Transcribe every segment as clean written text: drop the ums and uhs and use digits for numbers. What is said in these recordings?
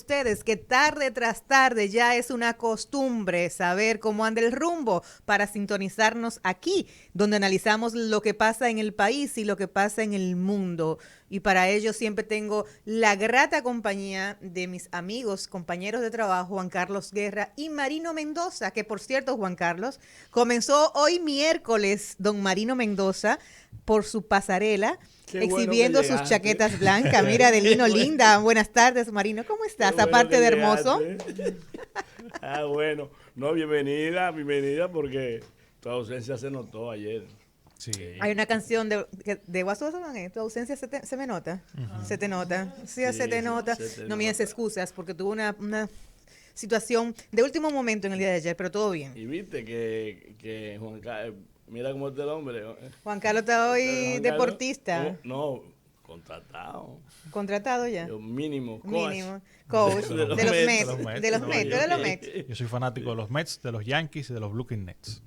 Ustedes que tarde tras tarde ya es una costumbre saber cómo anda el rumbo para sintonizarnos aquí, donde analizamos lo que pasa en el país y lo que pasa en el mundo. Y para ello siempre tengo la grata compañía de mis amigos, compañeros de trabajo, Juan Carlos Guerra y Marino Mendoza, que por cierto, Juan Carlos, comenzó hoy miércoles, don Marino Mendoza, por su pasarela, Qué bueno que exhibiendo sus llegaste. chaquetas blancas, mira, de lino linda. Buenas tardes, Marino, ¿cómo Qué estás? bueno Aparte que de hermoso. llegaste. Bueno. No, bienvenida porque tu ausencia se notó ayer. Sí. Hay una canción de Guasú Sabané, tu ausencia se me nota, se te nota, sí, se te nota. se te No me des nota. excusas porque tuve una situación de último momento en el día de ayer, pero todo bien. Y viste que Juan Carlos, mira cómo está el hombre. Juan Carlos está hoy Juan Carlos, deportista, no, contratado. contratado ya, Yo mínimo, coach. mínimo, coach De los de los Mets. Mets, De los Mets, de los de Mets, Nueva de los York. Mets. Yo soy fanático de los Mets, de los Yankees y de los Brooklyn Nets.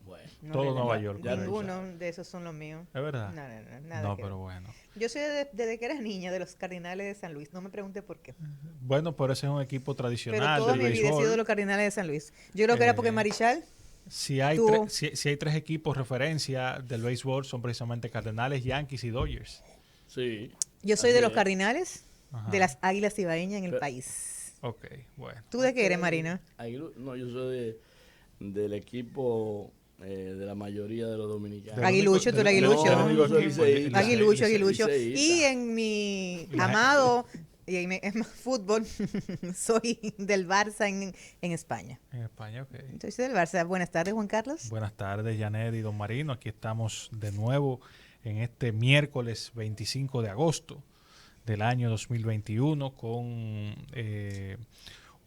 Bueno, Todo ya, Nueva York. ya tú ninguno sabes. de esos son los míos. ¿Es verdad? Nada No, que pero ver. bueno. Yo soy desde que era niña de los Cardinales de San Luis. No me pregunte por qué. Bueno, pero ese es un equipo Pero tradicional toda del mi vida he sido de béisbol. los Cardinales de San Luis. Yo creo que era porque Eh, Marichal Si hay, tuvo. si hay tres equipos referencia del béisbol, son precisamente Cardenales, Yankees y Dodgers. Sí. Yo soy así de los es. Cardinales Ajá. de las Águilas Ibaeñas en el Pero- país. Ok, bueno. ¿Tú de qué eres, Marina? No, yo soy del equipo de la mayoría de los dominicanos. Aguilucho, tú eres aguilucho. No, yo soy liceísta. Aguilucho, Licey- aguilucho. liceísta. Y en mi La- amado fútbol, soy del Barça en España. En España, ok. Entonces, soy del Barça. Buenas tardes, Juan Carlos. Buenas tardes, Janet y Don Marino. Aquí estamos de nuevo en este miércoles 25 de agosto del año 2021 con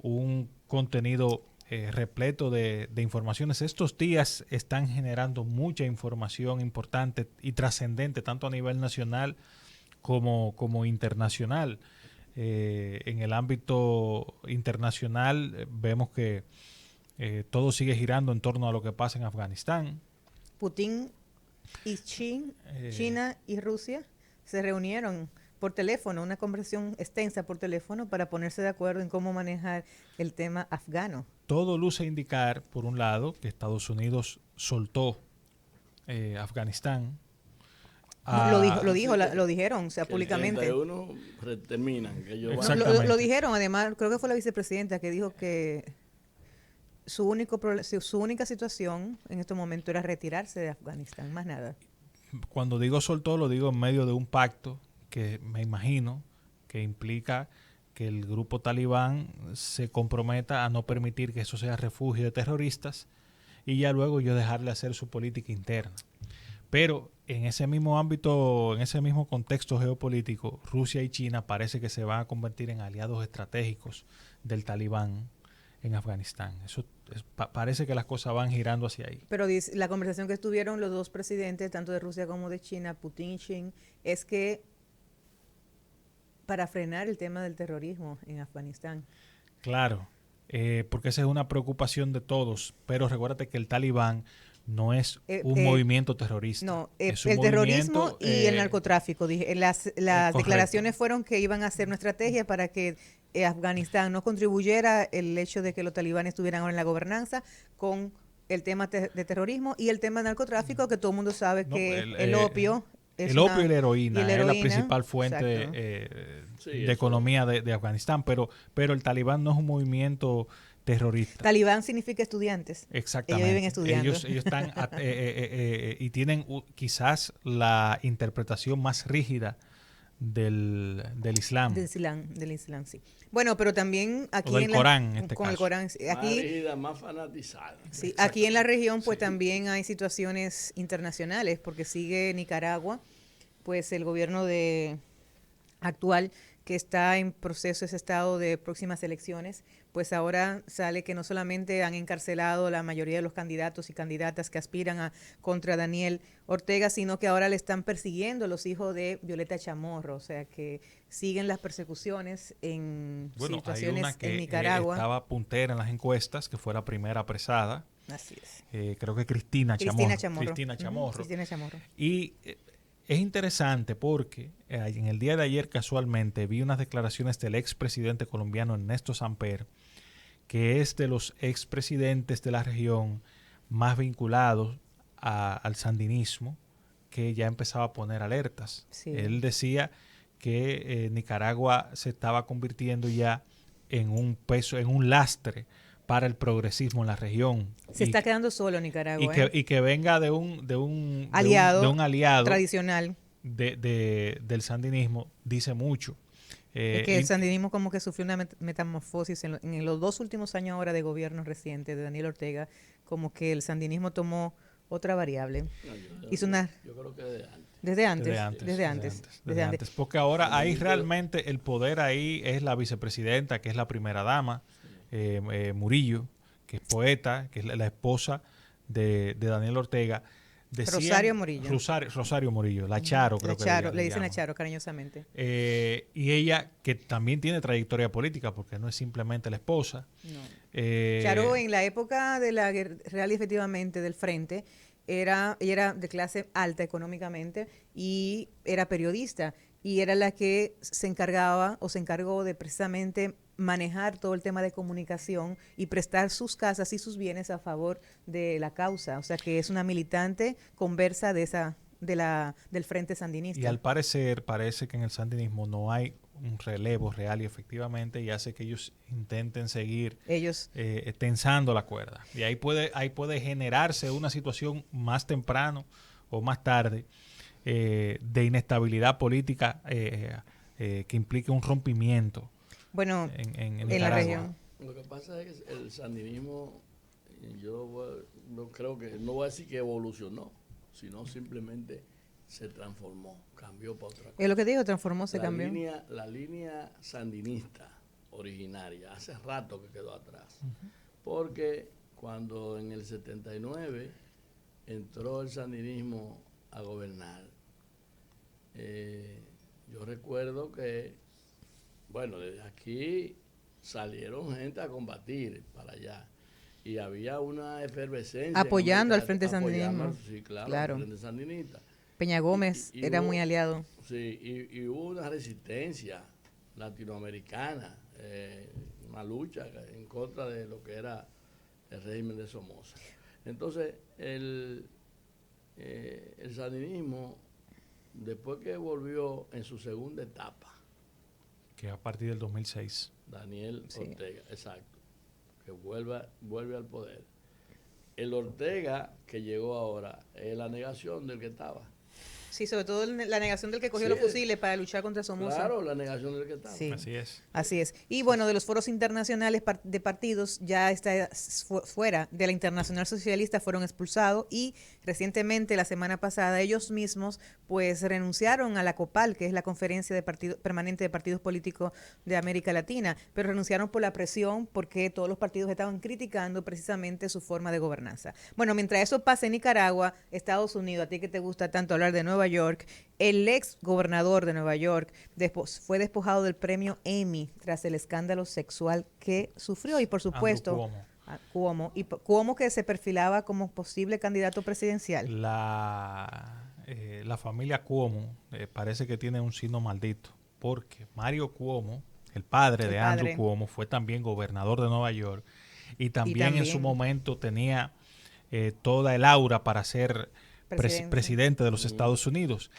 un contenido repleto de informaciones. Estos días están generando mucha información importante y trascendente, tanto a nivel nacional como internacional. En el ámbito internacional vemos que todo sigue girando en torno a lo que pasa en Afganistán. Putin y China y Rusia se reunieron por teléfono, una conversación extensa por teléfono para ponerse de acuerdo en cómo manejar el tema afgano. Todo luce indicar, por un lado, que Estados Unidos soltó Afganistán. Lo dijeron, o sea, Que públicamente. el 31 terminan, que ellos No, van. Exactamente. lo dijeron, además, creo que fue la vicepresidenta que dijo que su única situación en este momento era retirarse de Afganistán, más nada. Cuando digo soltó, lo digo en medio de un pacto que me imagino que implica que el grupo talibán se comprometa a no permitir que eso sea refugio de terroristas y ya luego yo dejarle hacer su política interna. Pero en ese mismo ámbito, en ese mismo contexto geopolítico, Rusia y China parece que se van a convertir en aliados estratégicos del talibán en Afganistán. Parece que las cosas van girando hacia ahí. Pero la conversación que tuvieron los dos presidentes, tanto de Rusia como de China, Putin y Xi, es que para frenar el tema del terrorismo en Afganistán. Claro, porque esa es una preocupación de todos, pero recuérdate que el talibán no es un movimiento terrorista. No, es el terrorismo y el narcotráfico. Las declaraciones fueron que iban a hacer una estrategia para que Afganistán no contribuyera el hecho de que los talibanes estuvieran ahora en la gobernanza con el tema de terrorismo y el tema del narcotráfico, que todo el mundo sabe que el opio el opio y la heroína es la principal fuente de eso. economía de Afganistán, pero el talibán no es un movimiento terrorista. Talibán significa estudiantes. Exactamente. Ellos viven estudiando. Ellos están y tienen quizás la interpretación más rígida del Islam. Del Islam, sí. Bueno, pero también aquí o del Corán, en este con caso. el Corán. Aquí, Más fanatizada. sí, aquí en la región pues también hay situaciones internacionales porque sigue Nicaragua, pues el gobierno actual que está en proceso ese estado de próximas elecciones, pues ahora sale que no solamente han encarcelado la mayoría de los candidatos y candidatas que aspiran contra Daniel Ortega, sino que ahora le están persiguiendo los hijos de Violeta Chamorro, o sea que siguen las persecuciones en situaciones hay una que en Nicaragua. Estaba puntera en las encuestas, que fue la primera apresada. Así es. Creo que Cristina Chamorro. Cristina Chamorro. Y es interesante porque en el día de ayer casualmente vi unas declaraciones del expresidente colombiano Ernesto Samper, que es de los expresidentes de la región más vinculados al sandinismo, que ya empezaba a poner alertas. Sí. Él decía que Nicaragua se estaba convirtiendo ya en un peso, en un lastre para el progresismo en la región. Se está quedando solo Nicaragua. Y que venga de un aliado tradicional del sandinismo, dice mucho. Es que el sandinismo como que sufrió una metamorfosis en los 2 últimos años ahora de gobierno reciente de Daniel Ortega, como que el sandinismo tomó otra variable. Yo creo que desde antes. Porque ahora ahí realmente el poder ahí es la vicepresidenta, que es la primera dama, Murillo, que es poeta, que es la esposa de Daniel Ortega. Rosario Murillo. Rosario Murillo, la Charo, creo que le dicen la Charo cariñosamente. Y ella, que también tiene trayectoria política, porque no es simplemente la esposa. No. Charo, en la época de la real y efectivamente del Frente, ella era de clase alta económicamente y era periodista. Y era la que se encargó de precisamente manejar todo el tema de comunicación y prestar sus casas y sus bienes a favor de la causa. O sea que es una militante conversa del Frente Sandinista. Y al parecer, parece que en el sandinismo no hay un relevo real y efectivamente, y hace que ellos intenten seguir tensando la cuerda. Y ahí puede generarse una situación más temprano o más tarde de inestabilidad política que implique un rompimiento en la región. Lo que pasa es que el sandinismo, yo no creo que, no voy a decir que evolucionó, sino simplemente se transformó, cambió para otra cosa. Es lo que digo, cambió. La línea sandinista originaria, hace rato que quedó atrás, porque cuando en el 79 entró el sandinismo a gobernar, yo recuerdo que, bueno, desde aquí salieron gente a combatir para allá y había una efervescencia. Apoyando al Frente Sandinista. Sí, claro. Al Frente Sandinista. Peña Gómez era muy aliado. Sí, y hubo una resistencia latinoamericana, una lucha en contra de lo que era el régimen de Somoza. Entonces, el sandinismo, después que volvió en su segunda etapa, que a partir del 2006, Daniel Ortega, exacto, que vuelve al poder. El Ortega que llegó ahora es la negación del que estaba. Sí, sobre todo la negación del que cogió los fusiles para luchar contra Somoza. Claro, la negación del que estaba. Sí. Así es. Y bueno, de los foros internacionales de partidos ya está fuera de la Internacional Socialista, fueron expulsados y recientemente, la semana pasada, ellos mismos pues renunciaron a la COPAL, que es la Conferencia Permanente de Partidos Políticos de América Latina, pero renunciaron por la presión porque todos los partidos estaban criticando precisamente su forma de gobernanza. Bueno, mientras eso pasa en Nicaragua, Estados Unidos, a ti que te gusta tanto hablar de Nueva York, el ex gobernador de Nueva York fue despojado del premio Emmy tras el escándalo sexual que sufrió y por supuesto Cuomo que se perfilaba como posible candidato presidencial. La familia Cuomo parece que tiene un signo maldito porque Mario Cuomo, el padre de Andrew Cuomo, fue también gobernador de Nueva York y también en su momento tenía toda el aura para ser presidente de los Estados Unidos.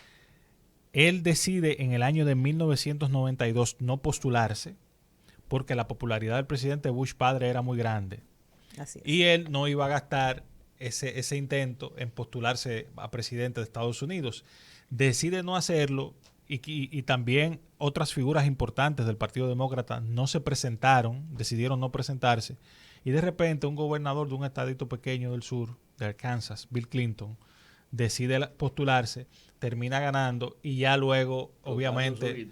Él decide en el año de 1992 no postularse porque la popularidad del presidente Bush padre era muy grande. Así es. Y él no iba a gastar ese intento en postularse a presidente de Estados Unidos. Decide no hacerlo y también otras figuras importantes del Partido Demócrata no se presentaron, decidieron no presentarse. Y de repente un gobernador de un estadito pequeño del sur, de Arkansas, Bill Clinton, decide postularse, termina ganando y ya luego, obviamente,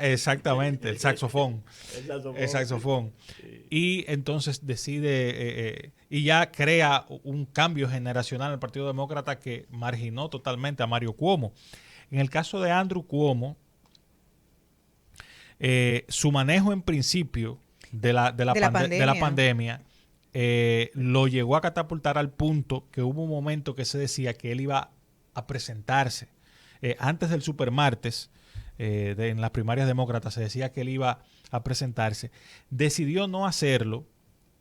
exactamente, el saxofón. Sí. Y entonces decide y ya crea un cambio generacional en el Partido Demócrata que marginó totalmente a Mario Cuomo. En el caso de Andrew Cuomo, su manejo en principio de la pandemia lo llegó a catapultar al punto que hubo un momento que se decía que él iba a presentarse antes del supermartes, en las primarias demócratas, se decía que él iba a presentarse. Decidió no hacerlo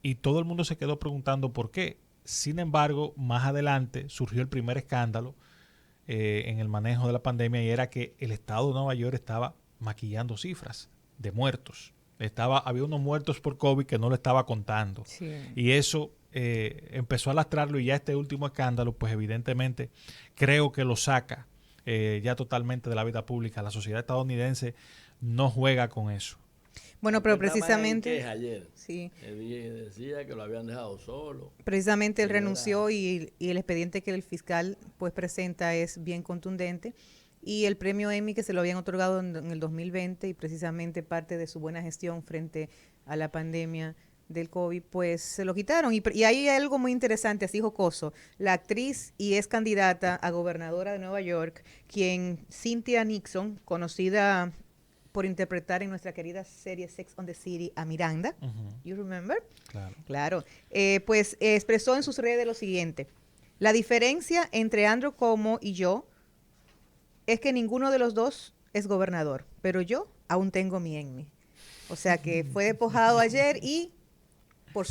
y todo el mundo se quedó preguntando por qué. Sin embargo, más adelante surgió el primer escándalo en el manejo de la pandemia y era que el estado de Nueva York estaba maquillando cifras de muertos. Había unos muertos por COVID que no lo estaba contando. Sí. Y eso empezó a lastrarlo y ya este último escándalo, pues evidentemente creo que lo saca ya totalmente de la vida pública. La sociedad estadounidense no juega con eso. Bueno, pero precisamente... ayer. Sí. Decía que lo habían dejado solo. Precisamente él renunció y el expediente que el fiscal pues presenta es bien contundente. Y el premio Emmy que se lo habían otorgado en el 2020 y precisamente parte de su buena gestión frente a la pandemia del COVID, pues se lo quitaron. Y hay algo muy interesante, así jocoso. La actriz y ex candidata a gobernadora de Nueva York, quien Cynthia Nixon, conocida por interpretar en nuestra querida serie Sex on the City a Miranda, ¿you remember? Claro. Pues expresó en sus redes lo siguiente: la diferencia entre Andrew Cuomo y yo es que ninguno de los dos es gobernador, pero yo aún tengo mi Emmy. O sea que fue despojado ayer y, por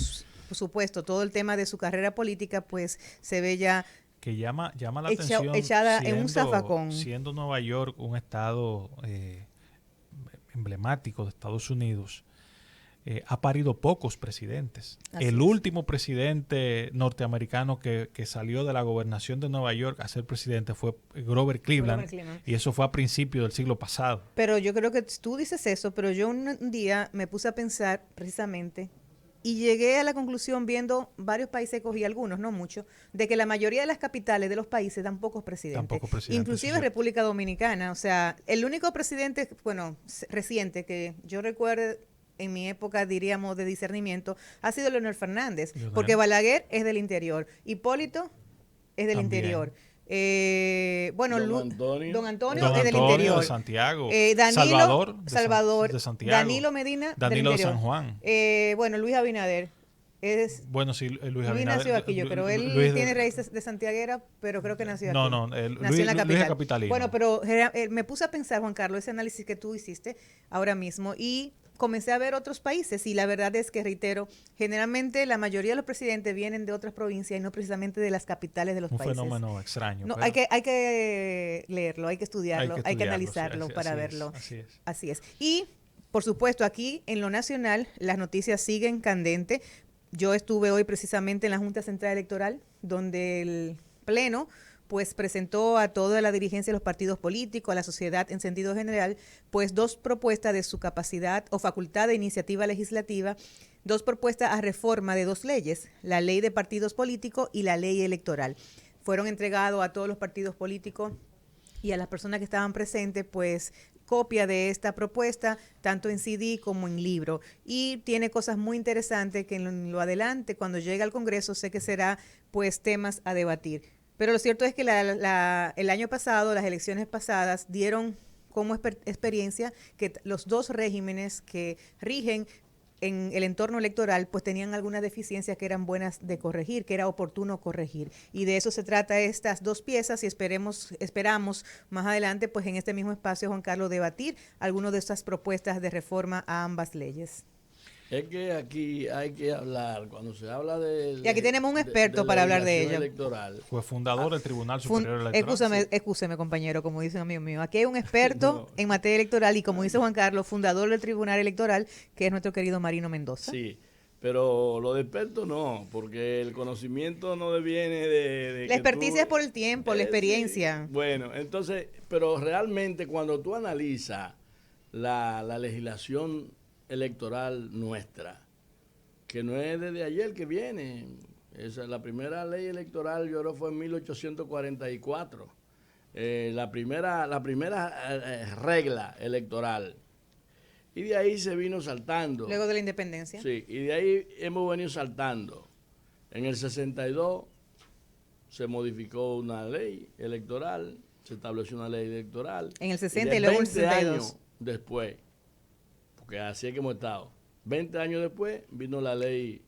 supuesto, todo el tema de su carrera política, pues se ve ya que llama la atención echada en un zafacón. Siendo Nueva York un estado emblemático de Estados Unidos, ha parido pocos presidentes. El último presidente norteamericano que salió de la gobernación de Nueva York a ser presidente fue Grover Cleveland, y eso fue a principios del siglo pasado. Pero yo creo que tú dices eso, pero yo un día me puse a pensar precisamente y llegué a la conclusión, viendo varios países, cogí algunos, no muchos, de que la mayoría de las capitales de los países dan pocos presidentes. Inclusive sí. República Dominicana. O sea, el único presidente, bueno, reciente que yo recuerdo en mi época, diríamos, de discernimiento, ha sido Leonel Fernández, porque Balaguer es del interior, Hipólito es del interior. Bueno, Don Antonio es del interior. De Santiago. Salvador de Santiago. Danilo Medina Danilo del de San Juan. Bueno, Luis Abinader. Bueno, sí, Luis Abinader. nació aquí, yo creo. Él tiene raíces de santiaguera, pero creo que nació aquí. Nació en la capital. Luis es capitalino. Bueno, pero me puse a pensar, Juan Carlos, ese análisis que tú hiciste ahora mismo, y comencé a ver otros países, y la verdad es que, reitero, generalmente la mayoría de los presidentes vienen de otras provincias y no precisamente de las capitales de los países. Un fenómeno extraño. No, hay que leerlo, hay que estudiarlo, hay que analizarlo para verlo. Así es. Y, por supuesto, aquí en lo nacional las noticias siguen candentes. Yo estuve hoy precisamente en la Junta Central Electoral, donde el Pleno pues presentó a toda la dirigencia de los partidos políticos, a la sociedad en sentido general, pues dos propuestas de su capacidad o facultad de iniciativa legislativa, dos propuestas a reforma de dos leyes, la ley de partidos políticos y la ley electoral. Fueron entregados a todos los partidos políticos y a las personas que estaban presentes, pues, copia de esta propuesta, tanto en CD como en libro. Y tiene cosas muy interesantes que en lo adelante, cuando llegue al Congreso, sé que será, pues, temas a debatir. Pero lo cierto es que el año pasado, las elecciones pasadas, dieron como experiencia que los dos regímenes que rigen en el entorno electoral, pues tenían algunas deficiencias que eran buenas de corregir, que era oportuno corregir. Y de eso se trata estas dos piezas, y esperamos más adelante, pues en este mismo espacio, Juan Carlos, debatir algunas de estas propuestas de reforma a ambas leyes. Es que aquí hay que hablar, cuando se habla de... Y aquí tenemos un experto para hablar de ello. Electoral. Fue fundador del Tribunal Superior Electoral. Excúseme, compañero, como dice un amigo mío. Aquí hay un experto en materia electoral y, como dice Juan Carlos, fundador del Tribunal Electoral, que es nuestro querido Marino Mendoza. Sí, pero lo de experto no, porque el conocimiento no deviene de la experticia es por el tiempo, la experiencia. Sí. Bueno, entonces, pero realmente cuando tú analizas la legislación electoral nuestra, que no es desde ayer que viene. La primera ley electoral, yo creo, fue en 1844. La primera regla electoral. Y de ahí se vino saltando. Luego de la independencia. Sí, y de ahí hemos venido saltando. En el 62 se modificó una ley electoral, se estableció una ley electoral. En el 60 y luego en el 62. Años después, porque así es que hemos estado. 20 años después vino la ley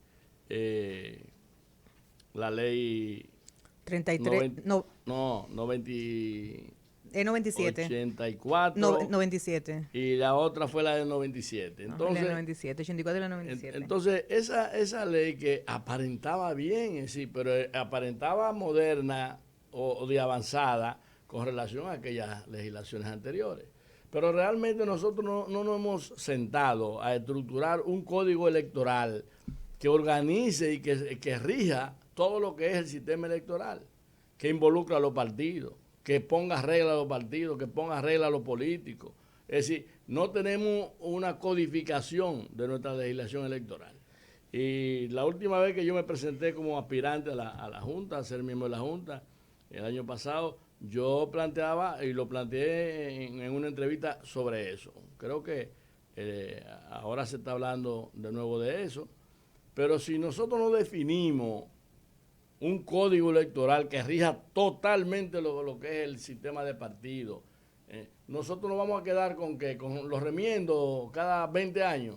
33, 90, no, 90, Es 97. 84. 97. Y la otra fue la del 97. Entonces, la 97, 84 y la 97. Entonces, esa ley que aparentaba bien, sí, pero aparentaba moderna o de avanzada con relación a aquellas legislaciones anteriores. Pero realmente nosotros no nos hemos sentado a estructurar un código electoral que organice y que rija todo lo que es el sistema electoral, que involucra a los partidos, que ponga reglas a los partidos, que ponga reglas a los políticos. Es decir, no tenemos una codificación de nuestra legislación electoral. Y la última vez que yo me presenté como aspirante a la Junta, a ser miembro de la Junta, el año pasado, yo planteaba, y lo planteé en una entrevista sobre eso. Creo que ahora se está hablando de nuevo de eso. Pero si nosotros no definimos un código electoral que rija totalmente lo que es el sistema de partidos, nosotros nos vamos a quedar con los remiendos cada 20 años.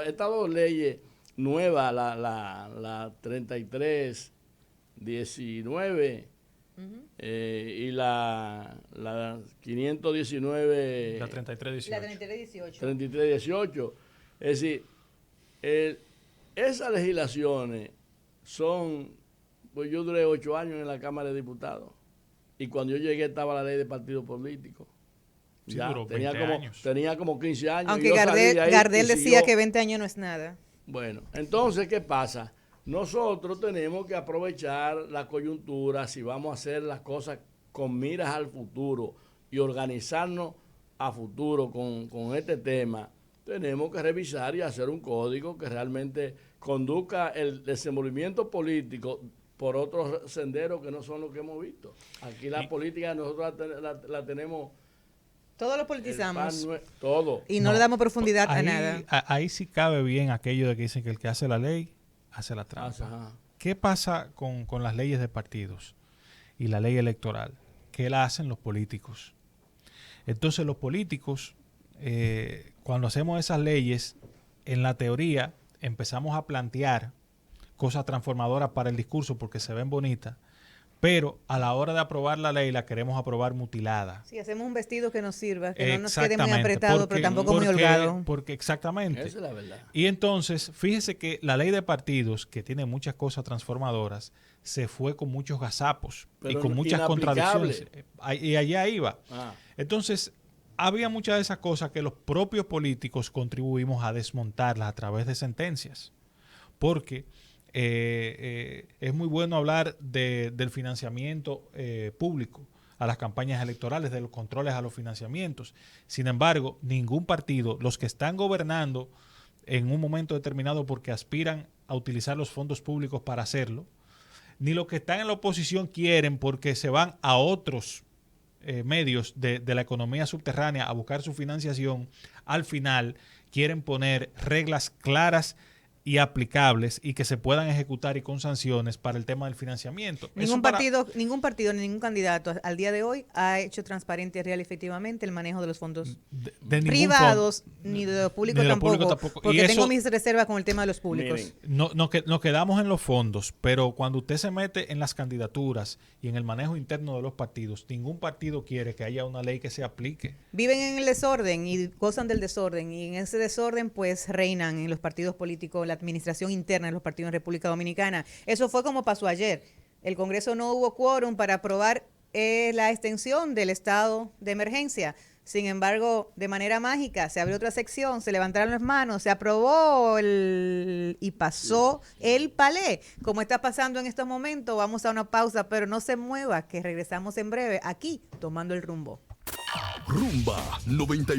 Estas dos leyes nuevas, la 3319 y la 519, la 3318. La 3318. 3318. Es decir, esas legislaciones son, pues yo duré 8 años en la Cámara de Diputados y cuando yo llegué estaba la ley de partidos políticos. Sí, Ya, duró 20 años. Tenía como 15 años. Aunque y yo salí de ahí Gardel y decía siguió. que 20 años no es nada. Bueno, entonces, ¿qué pasa? Nosotros tenemos que aprovechar la coyuntura si vamos a hacer las cosas con miras al futuro y organizarnos a futuro con este tema. Tenemos que revisar y hacer un código que realmente conduzca el desenvolvimiento político por otros senderos que no son los que hemos visto. Aquí la política nosotros la tenemos... Todos lo politizamos. Todo. Y no le damos profundidad ahí, a nada. Ahí sí cabe bien aquello de que dicen que el que hace la ley, hace la trampa. Ajá. ¿Qué pasa con las leyes de partidos y la ley electoral? ¿Qué la hacen los políticos? Entonces los políticos, cuando hacemos esas leyes, en la teoría empezamos a plantear cosas transformadoras para el discurso porque se ven bonitas, pero a la hora de aprobar la ley la queremos aprobar mutilada. Sí, hacemos un vestido que nos sirva, que no nos quede muy apretado, pero tampoco muy porque, holgado. Porque exactamente. Esa es la verdad. Y entonces, fíjese que la ley de partidos, que tiene muchas cosas transformadoras, se fue con muchos gazapos y con muchas contradicciones. Y allá iba. Entonces, había muchas de esas cosas que los propios políticos contribuimos a desmontarlas a través de sentencias. Porque es muy bueno hablar del financiamiento público a las campañas electorales, de los controles a los financiamientos. Sin embargo, ningún partido, los que están gobernando en un momento determinado porque aspiran a utilizar los fondos públicos para hacerlo, ni los que están en la oposición quieren porque se van a otros medios de la economía subterránea a buscar su financiación, al final quieren poner reglas claras y aplicables y que se puedan ejecutar y con sanciones para el tema del financiamiento. Ningún partido, ni ningún candidato al día de hoy ha hecho transparente, real y efectivamente el manejo de los fondos privados, ni de los públicos tampoco, porque tengo mis reservas con el tema de los públicos. Nos quedamos en los fondos, pero cuando usted se mete en las candidaturas y en el manejo interno de los partidos, ningún partido quiere que haya una ley que se aplique. Viven en el desorden y gozan del desorden, y en ese desorden pues reinan en los partidos políticos la administración interna de los partidos en República Dominicana. Eso fue como pasó ayer. El Congreso no hubo quórum para aprobar la extensión del estado de emergencia. Sin embargo, de manera mágica, se abrió otra sección, se levantaron las manos, se aprobó y pasó el palé. Como está pasando en estos momentos, vamos a una pausa, pero no se mueva, que regresamos en breve aquí, tomando el rumbo. Rumba 90.